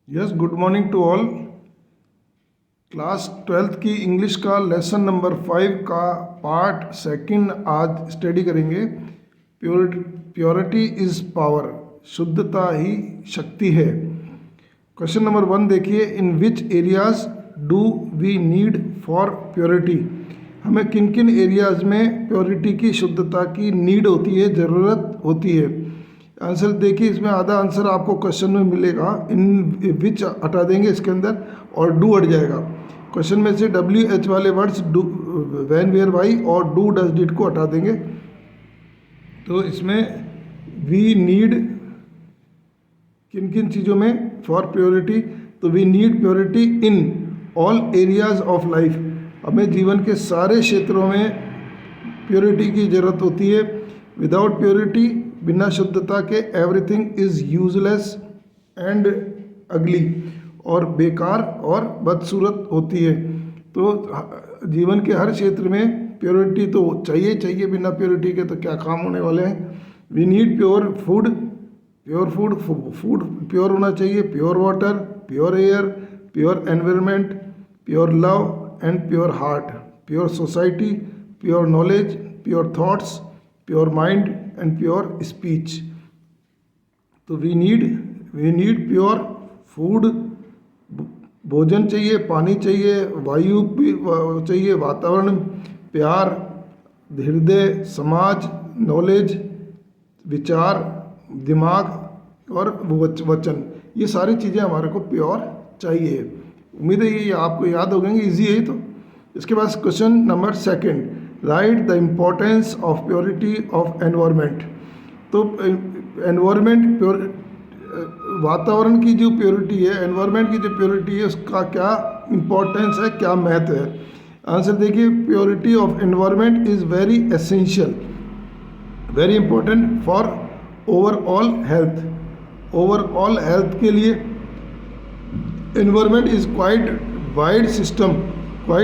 Yes, good morning to all. Class 12th की English का lesson number 5 का part second आज स्टडी करेंगे। प्योरिटी इज़ पावर, शुद्धता ही शक्ति है। क्वेश्चन नंबर 1 देखिए, in which areas do we need for purity. हमें किन किन एरियाज में प्योरिटी की, शुद्धता की नीड होती है, ज़रूरत होती है। आंसर देखिए, इसमें आधा आंसर आपको क्वेश्चन में मिलेगा। इन विच हटा देंगे इसके अंदर और डू हट जाएगा। क्वेश्चन में से WH वाले words do, when, where, why और डू, डज, डिड को हटा देंगे। तो इसमें वी नीड किन किन चीज़ों में फॉर प्योरिटी, तो we need purity in all areas of life. हमें जीवन के सारे क्षेत्रों में प्योरिटी की ज़रूरत होती है। विदाउट प्योरिटी, बिना शुद्धता के, एवरीथिंग इज़ यूजलेस एंड अगली, और बेकार और बदसूरत होती है। तो जीवन के हर क्षेत्र में प्योरिटी तो चाहिए चाहिए, बिना प्योरिटी के तो क्या काम होने वाले हैं। We need pure food, food pure होना चाहिए, pure water, pure air, pure environment, pure love and pure heart, pure society, pure knowledge, pure thoughts, pure mind and pure speech. तो वी नीड प्योर फूड, भोजन चाहिए, पानी चाहिए, वायु भी चाहिए, वातावरण, प्यार, हृदय, समाज, नॉलेज, विचार, दिमाग और वचन। ये सारी चीज़ें हमारे को प्योर चाहिए। उम्मीद है ये आपको याद हो गएंगे, ईजी है। तो इसके बाद question number 2, right the importance of purity of environment. तो एनवायरनमेंट वातावरण की जो प्योरिटी है, एनवायरनमेंट की जो प्योरिटी है, उसका क्या इम्पोर्टेंस है, क्या महत्व है। आंसर देखिए, purity of environment is very essential, very important for overall health. Overall health के लिए environment is quite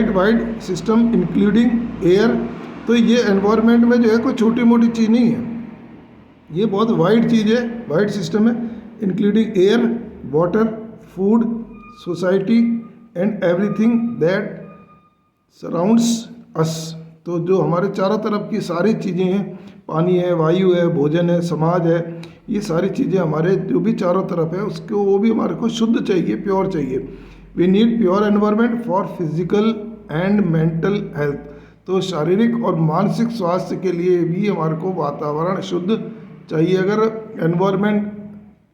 wide system including air. तो ये एनवायरनमेंट में जो है कोई छोटी मोटी चीज़ नहीं है, ये बहुत वाइड चीज़ है, वाइड सिस्टम है, including air, water, food, society and everything that surrounds us. तो जो हमारे चारों तरफ की सारी चीज़ें हैं, पानी है, वायु है, भोजन है, समाज है, ये सारी चीज़ें हमारे जो भी चारों तरफ है उसको, वो भी हमारे को शुद्ध चाहिए, प्योर चाहिए। We need pure environment for physical and mental health. तो शारीरिक और मानसिक स्वास्थ्य के लिए भी हमारे को वातावरण शुद्ध चाहिए। अगर एनवायरनमेंट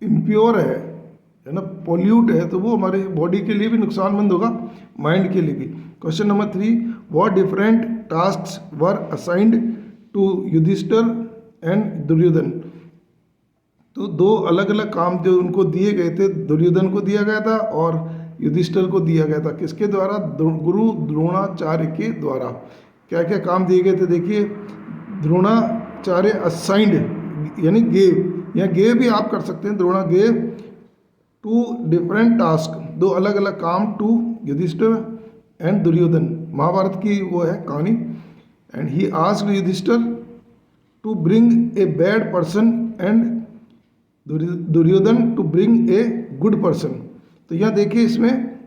इम्प्योर है ना, पोल्यूट है, तो वो हमारे बॉडी के लिए भी नुकसानमंद होगा, माइंड के लिए भी। Question number 3, what different tasks were assigned to Yudhishthira and Duryodhana. तो दो अलग अलग काम जो उनको दिए गए थे, दुर्योधन को दिया गया था और युधिष्ठिर को दिया गया था। किसके द्वारा? गुरु द्रोणाचार्य के द्वारा। क्या क्या काम दिए गए थे देखिए। द्रोणाचार्य असाइंड यानी गेव, या गेव भी आप कर सकते हैं। द्रोणा गेव 2 डिफरेंट टास्क, 2 अलग अलग काम टू युधिष्ठिर एंड दुर्योधन। महाभारत की वो है कहानी। And he asked Yudhishthira to bring a bad person and Duryodhana to bring a good person. तो यहाँ देखिए, इसमें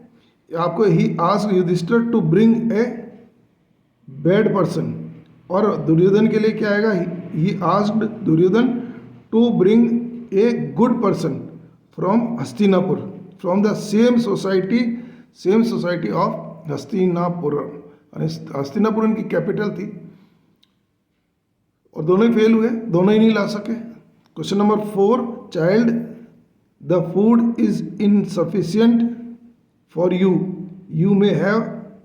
आपको he asked Yudhishthira to bring a bad person, और दुर्योधन के लिए क्या आएगा? He asked Duryodhana to bring a good person from Hastinapur, from the same society of Hastinapur. Hastinapur इनकी कैपिटल थी, और दोनों ही फेल हुए, दोनों ही नहीं ला सके। Question number 4, child the food is insufficient for you, you may have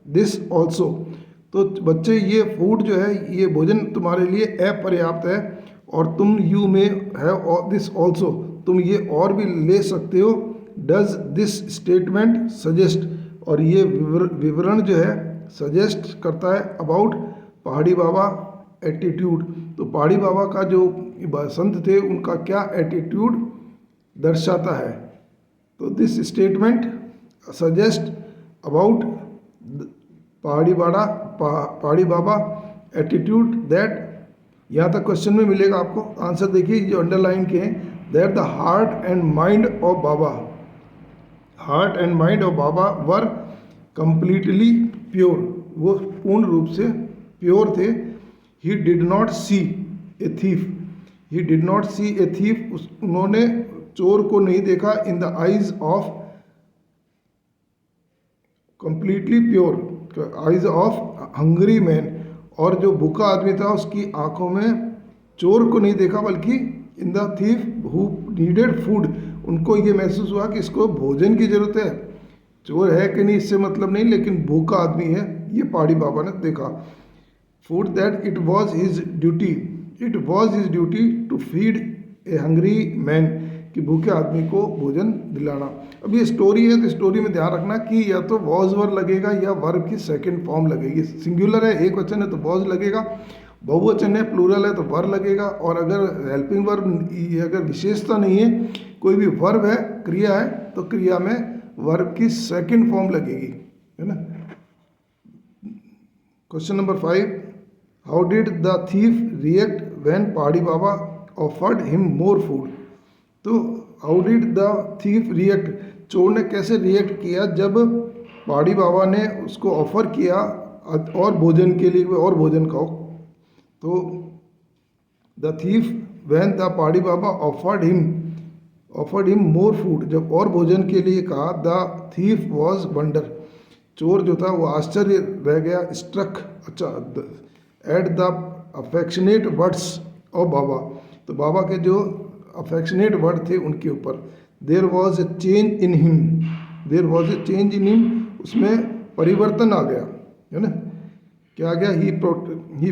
this also. तो बच्चे, ये फूड जो है, ये भोजन तुम्हारे लिए अपर्याप्त है, और तुम you may have this also, तुम ये और भी ले सकते हो। डज दिस स्टेटमेंट सजेस्ट, और ये विवरण जो है सजेस्ट करता है अबाउट पहाड़ी बाबा एटीट्यूड। तो पहाड़ी बाबा का जो संत थे, उनका क्या एटीट्यूड दर्शाता है। तो दिस स्टेटमेंट सजेस्ट अबाउट पहाड़ी बाबा एटीट्यूड दैट। यहाँ तक क्वेश्चन में मिलेगा आपको। आंसर देखिए जो अंडरलाइन के हैं, that the heart and mind of Baba, heart and mind of Baba were completely pure, वो पूर्ण रूप से प्योर थे। He did not see a thief, he did not see a thief, उन्होंने चोर को नहीं देखा in the eyes of completely pure, eyes of hungry man, और जो भूखा आदमी था उसकी आंखों में चोर को नहीं देखा बल्कि in the thief who needed food, उनको ये महसूस हुआ कि इसको भोजन की जरूरत है, चोर है कि नहीं इससे मतलब नहीं, लेकिन भूखा आदमी है, ये पहाड़ी बाबा ने देखा। Food that it was his duty, it was his duty to feed a hungry man, कि भूखे आदमी को भोजन दिलाना। अब ये स्टोरी है तो स्टोरी में ध्यान रखना कि या तो वॉज वर्ब लगेगा या वर्ब की सेकंड फॉर्म लगेगी। सिंगुलर है, एक वचन है तो वॉज लगेगा, बहुवचन है प्लूरल है तो वर लगेगा, और अगर हेल्पिंग वर्ब अगर विशेषता नहीं है, कोई भी वर्ब है क्रिया है तो क्रिया में वर्ब की सेकंड फॉर्म लगेगी, है ना। Question number 5, how did the thief react when पहाड़ी बाबा ऑफर्ड हिम मोर फूड। तो how did the thief react, चोर ने कैसे रिएक्ट किया जब पहाड़ी बाबा ने उसको ऑफर किया और भोजन के लिए और भोजन खाओ। तो द थीफ व्हेन द पहाड़ी बाबा ऑफर्ड हिम मोर फूड, जब और भोजन के लिए कहा, द थीफ वॉज वंडर, चोर जो था वो आश्चर्य रह गया, स्ट्रक, अच्छा, at the affectionate words of Baba, तो बाबा के जो अफेक्शनेट वर्ड थे उनके ऊपर। There was a change in him, there was a change in him, उसमें परिवर्तन आ गया, है ना। क्या आ गया, ही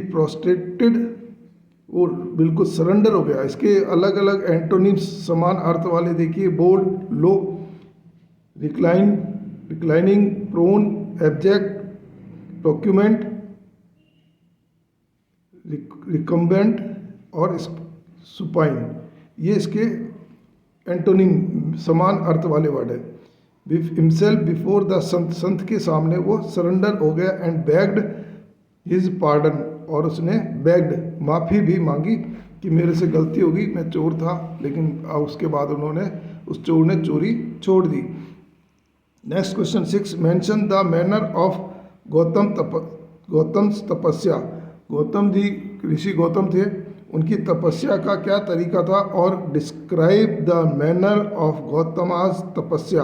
प्रोस्ट्रेटेड, वो बिल्कुल सरेंडर हो गया। इसके अलग अलग एंटोनिम्स समान अर्थ वाले देखिए, bold, low, reclining, prone, abject, procumbent, recumbent और सुपाइन, ये इसके एंटोनिम समान अर्थ वाले वर्ड है। हिमसेल्फ बिफोर द संत, संत के सामने वो सरेंडर हो गया, एंड बेग्ड हिज पार्डन, और उसने बेग्ड, माफ़ी भी मांगी कि मेरे से गलती होगी, मैं चोर था, लेकिन उसके बाद उन्होंने, उस चोर ने चोरी छोड़ दी। Next question 6, mention the manner of Gautam tapasya, Gautam जी, ऋषि गौतम थे, उनकी तपस्या का क्या तरीका था, और डिस्क्राइब द मैनर ऑफ गौतमास तपस्या,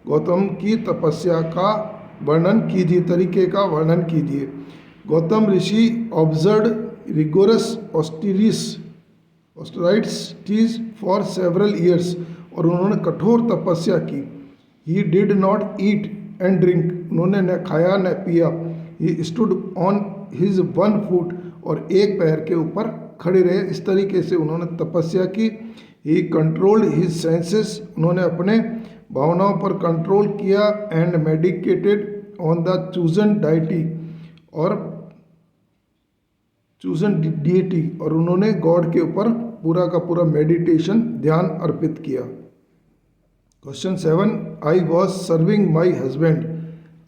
गौतम की तपस्या का वर्णन कीजिए, तरीके का वर्णन कीजिए। Gautam Rishi observe rigorous austerities for several years, और उन्होंने कठोर तपस्या की। He did not eat and drink, उन्होंने न खाया न पिया। He stood on his one foot, और एक पैर के ऊपर खड़े रहे, इस तरीके से उन्होंने तपस्या की। ही कंट्रोल्ड हिज सेंसेस, उन्होंने अपने भावनाओं पर कंट्रोल किया, and medicated on the chosen deity, और चूजन डीटी, और उन्होंने गॉड के ऊपर पूरा का पूरा मेडिटेशन, ध्यान अर्पित किया। Question 7, I was serving my husband,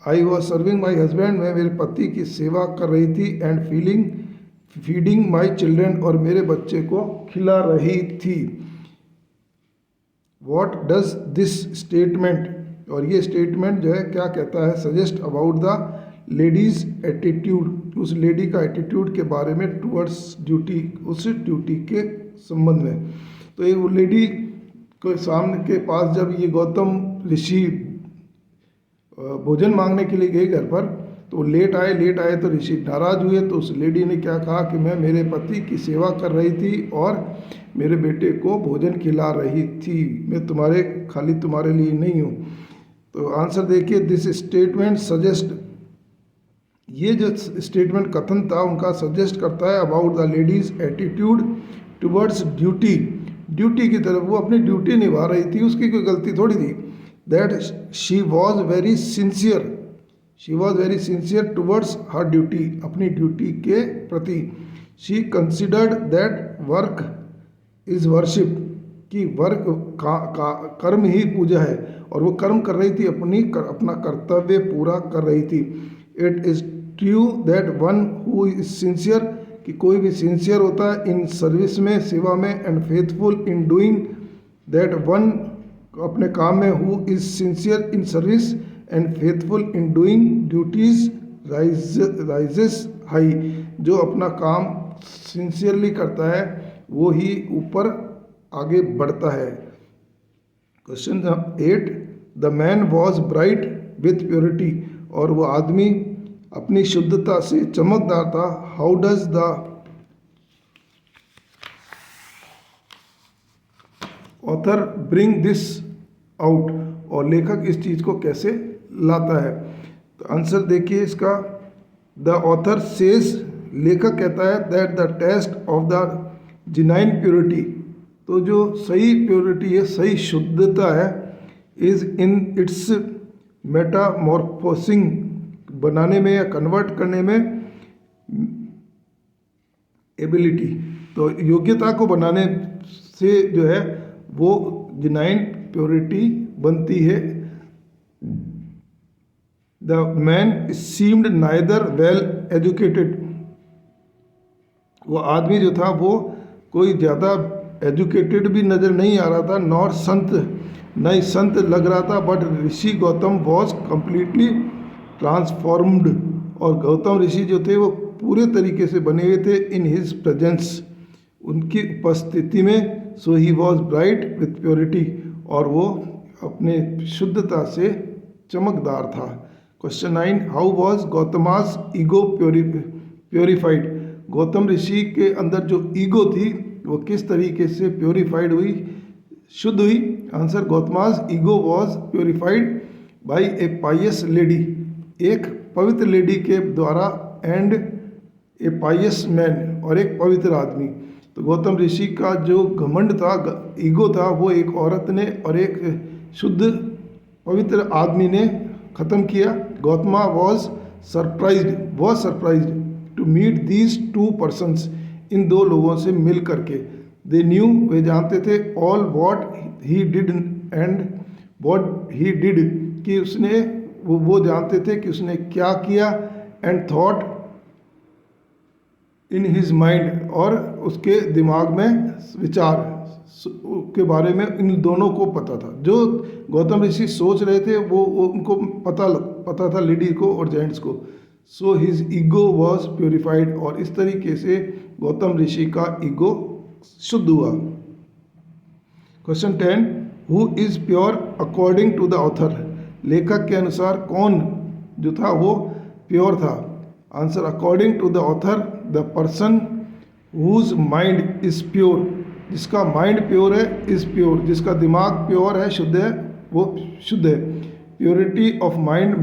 I was serving my husband, मैं मेरे पति की सेवा कर रही थी, एंड फीडिंग माई चिल्ड्रेन, और मेरे बच्चे को खिला रही थी। वॉट डज दिस स्टेटमेंट, और ये स्टेटमेंट जो है क्या कहता है, suggest about the ladies attitude, उस लेडी का एटीट्यूड के बारे में टुवर्ड्स ड्यूटी, उस ड्यूटी के संबंध में। तो ये वो लेडी के सामने के पास जब ये गौतम ऋषि भोजन मांगने के लिए गए घर पर, तो लेट आए तो ऋषि नाराज हुए। तो उस लेडी ने क्या कहा कि मैं मेरे पति की सेवा कर रही थी और मेरे बेटे को भोजन खिला रही थी, मैं खाली तुम्हारे लिए नहीं हूँ। तो आंसर देखिए, दिस स्टेटमेंट सजेस्ट, ये जो स्टेटमेंट कथन था उनका सजेस्ट करता है about the ladies attitude towards duty, duty की तरफ, वो अपनी ड्यूटी निभा रही थी, उसकी कोई गलती थोड़ी थी। That she was very sincere towards her duty, अपनी ड्यूटी के प्रति। She considered that work is worship, कि वर्क कर्म ही पूजा है, और वो कर्म कर रही थी, अपना कर्तव्य पूरा कर रही थी। It is true that one who is sincere, कि कोई भी सिंसियर होता है इन सर्विस में, सेवा में, and faithful in doing that one अपने काम में, who is sincere in service and faithful in doing duties rises high, जो अपना काम सिंसियरली करता है वो ही ऊपर आगे बढ़ता है। Question 8, the man was bright with purity, और वो आदमी अपनी शुद्धता से चमकदार था। How does the author bring this out, और लेखक इस चीज़ को कैसे लाता है। तो आंसर देखिए इसका, द ऑथर सेज, लेखक कहता है, that the test of the genuine purity, तो जो सही प्योरिटी है, सही शुद्धता है, इज इन इट्स मेटामॉर्फोसिंग, बनाने में या कन्वर्ट करने में एबिलिटी, तो योग्यता को बनाने से जो है वो जेन्युइन प्योरिटी बनती है। The man seemed neither well educated, वो आदमी जो था वो कोई ज़्यादा एजुकेटेड भी नज़र नहीं आ रहा था, नॉर संत, नहीं संत लग रहा था, but Rishi Gautam was completely transformed, और गौतम ऋषि जो थे वो पूरे तरीके से बने हुए थे इन हिज प्रेजेंस, उनकी उपस्थिति में। So he was bright with purity, और वो अपने शुद्धता से चमकदार था। Question 9, how was Gautama's ego purified, Gautam Rishi के अंदर जो ईगो थी वो किस तरीके से प्योरीफाइड हुई, शुद्ध हुई। Answer, Gautama's ego was purified by a pious lady, एक पवित्र लेडी के द्वारा, एंड ए पायस मैन, और एक पवित्र आदमी। तो गौतम ऋषि का जो घमंड था, ईगो था, वो एक औरत ने और एक शुद्ध पवित्र आदमी ने ख़त्म किया। Gautama was surprised to meet these two persons, इन दो लोगों से मिल करके। दे न्यू, वे जानते थे, all what he did and what he did, कि उसने वो जानते थे कि उसने क्या किया, and thought in his mind, और उसके दिमाग में विचार के बारे में इन दोनों को पता था। जो गौतम ऋषि सोच रहे थे वो उनको पता था, लेडी को और जेंट्स को। So his ego was purified, और इस तरीके से गौतम ऋषि का ईगो शुद्ध हुआ। Question 10, who is pure according to the author, लेखक के अनुसार कौन जो था वो प्योर था। Answer, according to the author, the person whose mind is pure, जिसका माइंड प्योर है, इज प्योर, जिसका दिमाग प्योर है, शुद्ध है, वो शुद्ध है। प्योरिटी ऑफ माइंड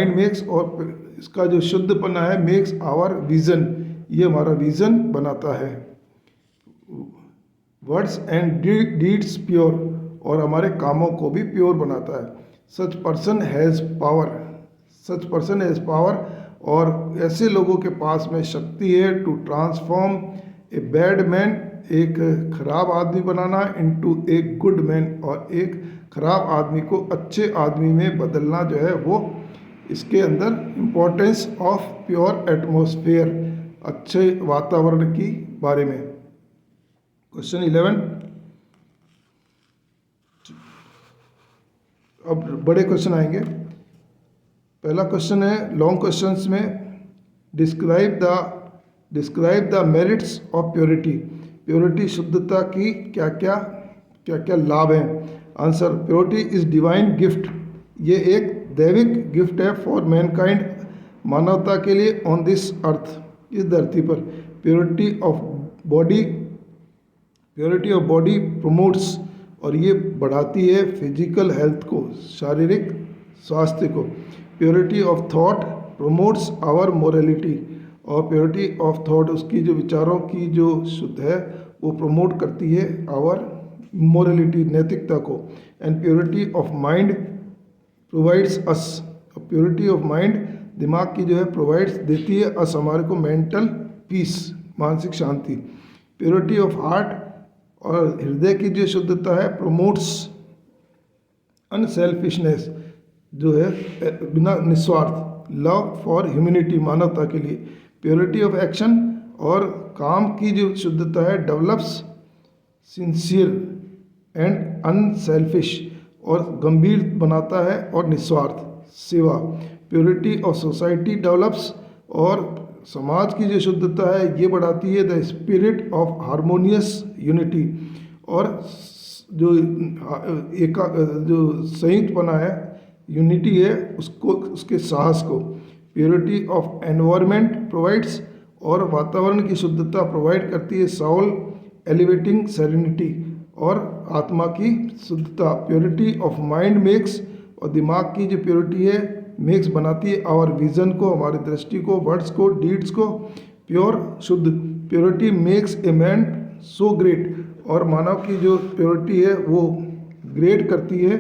मेक्स, और इसका जो शुद्धपना है, मेक्स आवर विजन, ये हमारा विजन बनाता है। वर्ड्स एंड डीड्स प्योर, और हमारे कामों को भी प्योर बनाता है। सच पर्सन हैज़ पावर, और ऐसे लोगों के पास में शक्ति है, to transform a bad man, एक खराब आदमी बनाना, इनटू ए गुड मैन, और एक खराब आदमी को अच्छे आदमी में बदलना जो है वो इसके अंदर इम्पोर्टेंस ऑफ प्योर एटमॉस्फेयर, अच्छे वातावरण की बारे में। क्वेश्चन 11, अब बड़े क्वेश्चन आएंगे। पहला क्वेश्चन है, लॉन्ग क्वेश्चंस में, describe the merits of purity, purity शुद्धता की क्या क्या लाभ हैं। Answer, purity is divine gift, ये एक दैविक गिफ्ट है, फॉर मैनकाइंड, मानवता के लिए, ऑन दिस अर्थ, इस धरती पर। प्योरिटी ऑफ बॉडी प्रमोट्स, और ये बढ़ाती है फिजिकल हेल्थ को, शारीरिक स्वास्थ्य को। Purity of thought promotes our morality, और प्योरिटी ऑफ थॉट, उसकी जो विचारों की जो शुद्ध है वो प्रमोट करती है आवर मोरालिटी, नैतिकता को। And purity of mind provides us, purity of mind, दिमाग की जो है, प्रोवाइड्स, देती है अस, हमारे को, मेंटल पीस, मानसिक शांति। प्योरिटी ऑफ हार्ट, और हृदय की जो शुद्धता है, प्रमोट्स अनसेल्फिशनेस, जो है बिना निस्वार्थ, लव फॉर ह्यूमैनिटी, मानवता के लिए। प्योरिटी ऑफ एक्शन, और काम की जो शुद्धता है, डेवलप्स सिंसियर एंड अनसेल्फिश, और गंभीर बनाता है और निस्वार्थ सेवा। प्योरिटी ऑफ सोसाइटी डेवलप्स, और समाज की जो शुद्धता है ये बढ़ाती है the spirit of harmonious unity, और जो जो संयुक्तपना है, यूनिटी है, उसको उसके साहस को। प्योरिटी ऑफ एनवायरनमेंट प्रोवाइड्स, और वातावरण की शुद्धता प्रोवाइड करती है सोल एलिवेटिंग सेरेनिटी, और आत्मा की शुद्धता। प्योरिटी ऑफ माइंड मेक्स, और दिमाग की जो प्योरिटी है मेक्स बनाती है आवर विजन को, हमारी दृष्टि को, वर्ड्स को, डीड्स को प्योर शुद्ध। Purity makes a man so great, और मानव की जो प्योरिटी है वो ग्रेट करती है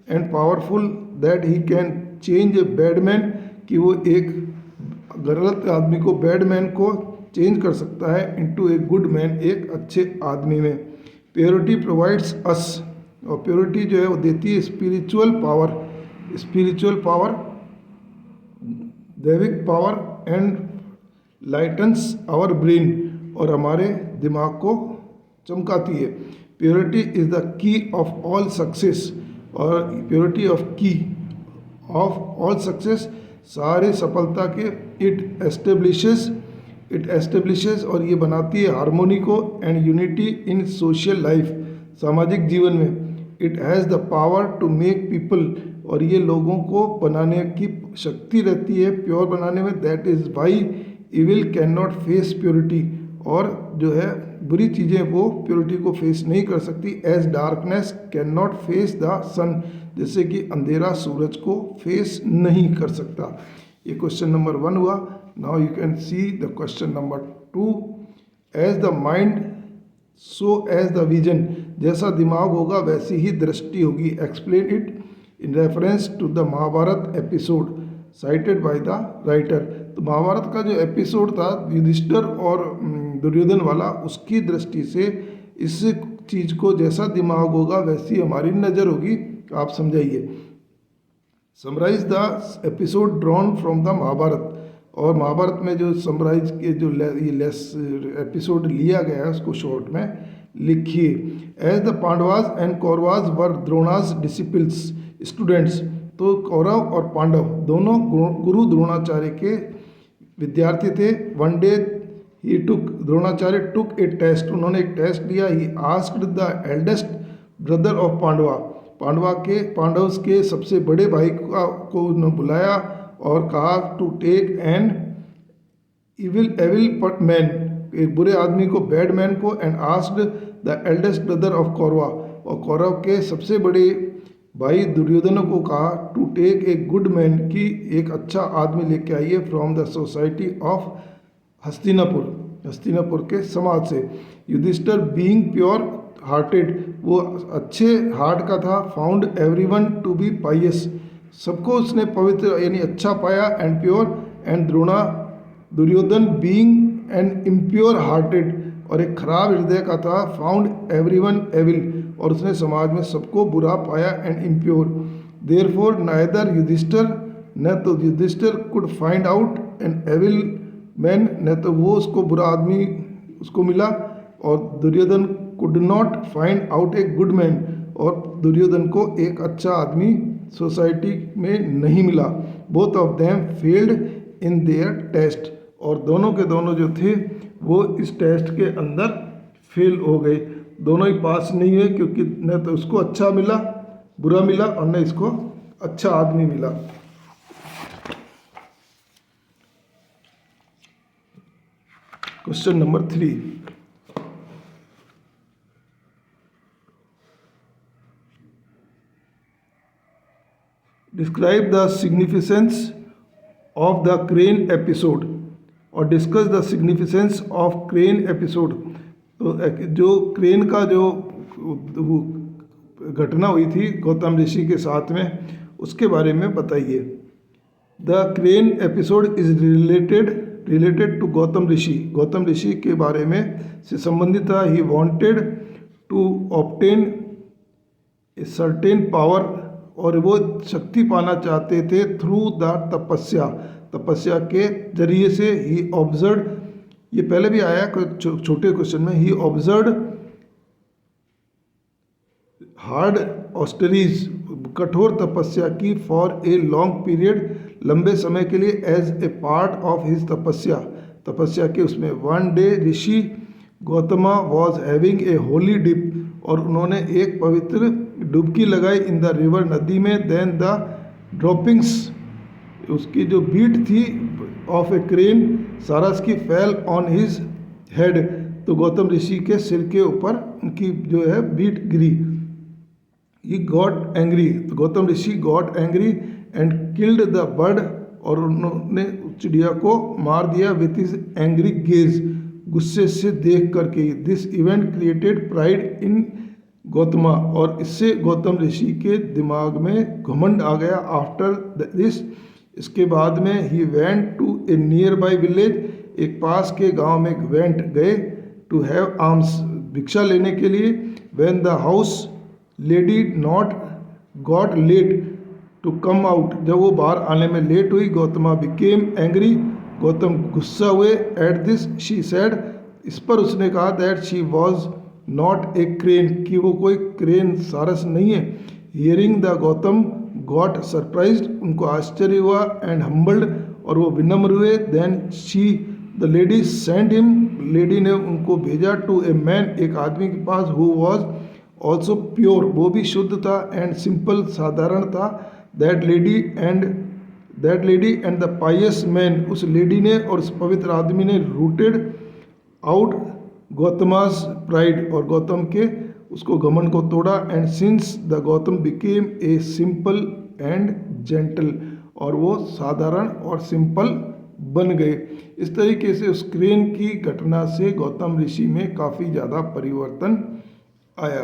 and powerful that he can change A bad man, कि वो एक गलत आदमी को, बैड मैन को चेंज कर सकता है इनटू ए गुड मैन, एक अच्छे आदमी में। प्योरिटी प्रोवाइड्स अस, और प्योरिटी जो है वो देती है स्पिरिचुअल पावर, दैविक power, and lightens our brain, और हमारे दिमाग को चमकाती है। Purity is the key of all success, और purity of key of all success, सारे सफलता के। इट एस्टेब्लिशेस, और ये बनाती है हारमोनी को and unity in social life, सामाजिक जीवन में। It has the power to make people, और ये लोगों को बनाने की शक्ति रहती है, प्योर बनाने में। That is why evil can not face purity, और जो है बुरी चीज़ें वो प्योरिटी को फेस नहीं कर सकती। As darkness can not face the sun, जैसे कि अंधेरा सूरज को फेस नहीं कर सकता। ये क्वेश्चन नंबर 1 हुआ। Now you can see the question number 2। As the mind so as the vision, जैसा दिमाग होगा वैसी ही दृष्टि होगी। Explain it in reference to the Mahabharata episode cited by the writer. तो महाभारत का जो एपिसोड था युधिष्ठिर और दुर्योधन वाला, उसकी दृष्टि से इस चीज़ को, जैसा दिमाग होगा वैसी हमारी नज़र होगी। आप समझाइए। Summarise the episode drawn from the Mahabharata, और महाभारत में जो समराइज के जो ये एपिसोड लिया गया है उसको शॉर्ट में लिखिए। As the Pandavas and Kauravas were Drona's disciples students, तो कौरव और पांडव दोनों गुरु द्रोणाचार्य के विद्यार्थी थे। One day he took, Dronacharya took a test, उन्होंने एक टेस्ट लिया। He asked the eldest brother of Pandava, Pandavs के सबसे बड़े भाई को उन्होंने बुलाया और कहा to take an evil man, एक बुरे आदमी को, बैड मैन को, and asked the eldest brother of Kaurava, और कौरव के सबसे बड़े भाई दुर्योधन को कहा to take a good man, की एक अच्छा आदमी लेके आइए from the society of Hastinapur के समाज से। युधिष्ठिर बीइंग प्योर हार्टेड, वो अच्छे हार्ट का था। Found everyone to be pious, सबको उसने पवित्र यानी अच्छा पाया and pure. And Duryodhana being an impure hearted, और एक खराब हृदय का था। फाउंड एवरीवन एविल, और उसने समाज में सबको बुरा पाया and impure. Therefore neither Yudhishthira, न तो Yudhishthira could find out an evil man, न तो वो उसको बुरा आदमी उसको मिला, और Duryodhana could not find out a good man, और दुर्योधन को एक अच्छा आदमी सोसाइटी में नहीं मिला। Both of them failed in their test, और दोनों के दोनों जो थे वो इस टेस्ट के अंदर फेल हो गए। दोनों ही पास नहीं हुए, क्योंकि न तो उसको अच्छा मिला, बुरा मिला, और न इसको अच्छा आदमी मिला। Question number 3। Describe the significance of the crane episode, और discuss the significance of crane episode. तो जो क्रेन का जो घटना हुई थी गौतम ऋषि के साथ में, उसके बारे में बताइए। The crane episode is related to Gautam Rishi के बारे में से संबंधित था। He wanted to obtain a certain power, और वो शक्ति पाना चाहते थे थ्रू द तपस्या के जरिए से। ही ऑब्जर्व, ये पहले भी आया छोटे क्वेश्चन में। ही ऑब्जर्व हार्ड ऑस्टरीज कठोर तपस्या की फॉर ए लॉन्ग पीरियड लंबे समय के लिए as a part of his tapasya के उसमें one day Rishi Gautama was having a holy dip और उन्होंने एक पवित्र डुबकी लगाई इन द रिवर नदी में देन द ड्रॉपिंग्स उसकी जो बीट थी ऑफ ए क्रेन सारस की फेल ऑन हिज हेड तो गौतम ऋषि के सिर के ऊपर उनकी जो है बीट गिरी ही गॉट एंग्री तो Gautam Rishi got angry and killed the bird और उन्होंने चिड़िया को मार दिया विथ हिज एंग्री गेज गुस्से से देख करके this event created pride in Gautama और इससे गौतम ऋषि के दिमाग में घमंड आ गया आफ्टर दिस इसके बाद में ही went to a nearby village एक पास के गांव में वेंट गए टू हैव आर्म्स भिक्षा लेने के लिए when the house lady not got late to come out जब वो बाहर आने में लेट हुई गौतमा बिकेम एंग्री गौतम गुस्सा हुए एट दिस शी सेड इस पर उसने कहा that she was not a crane कि वो कोई क्रेन सारस नहीं है hearing the Gautam got surprised उनको आश्चर्य हुआ एंड हम्बल्ड और वो विनम्र हुए then she the lady send him lady ने उनको भेजा टू ए मैन एक आदमी के पास हु वॉज ऑल्सो प्योर वो भी शुद्ध था एंड सिंपल साधारण था that lady and the pious man उस लेडी ने और उस पवित्र आदमी ने रूटेड आउट गौतमास प्राइड और गौतम के उसको घमंड को तोड़ा and since the Gautam became a simple and gentle और वो साधारण और सिंपल बन गए। इस तरीके से उस क्रेन की घटना से गौतम ऋषि में काफ़ी ज़्यादा परिवर्तन आया।